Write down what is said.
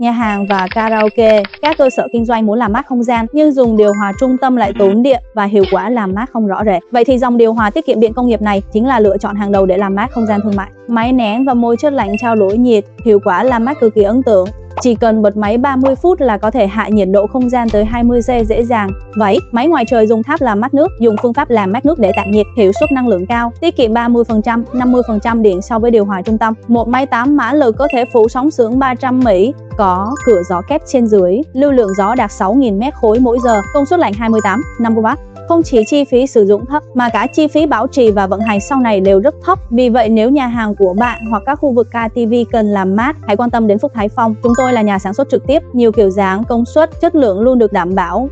nhà hàng và karaoke. Các cơ sở kinh doanh muốn làm mát không gian nhưng dùng điều hòa trung tâm lại tốn điện và hiệu quả làm mát không rõ rệt. Vậy thì dòng điều hòa tiết kiệm điện công nghiệp này chính là lựa chọn hàng đầu để làm mát không gian thương mại. Máy nén và môi chất lạnh trao đổi nhiệt, hiệu quả làm mát cực kỳ ấn tượng. Chỉ cần bật máy 30 phút là có thể hạ nhiệt độ không gian tới 20 giây dễ dàng. Vậy, máy ngoài trời dùng tháp làm mát nước, dùng phương pháp làm mát nước để tản nhiệt, hiệu suất năng lượng cao, tiết kiệm 30%, 50% điện so với điều hòa trung tâm. Một máy 8 mã lực có thể phủ sóng xưởng 300 Mỹ, có cửa gió kép trên dưới, lưu lượng gió đạt 6.000 mét khối mỗi giờ, công suất lạnh 28, 50W. Không chỉ chi phí sử dụng thấp mà cả chi phí bảo trì và vận hành sau này đều rất thấp. Vì vậy nếu nhà hàng của bạn hoặc các khu vực KTV cần làm mát, hãy quan tâm đến Phúc Thái Phong. Chúng tôi là nhà sản xuất trực tiếp, nhiều kiểu dáng, công suất, chất lượng luôn được đảm bảo.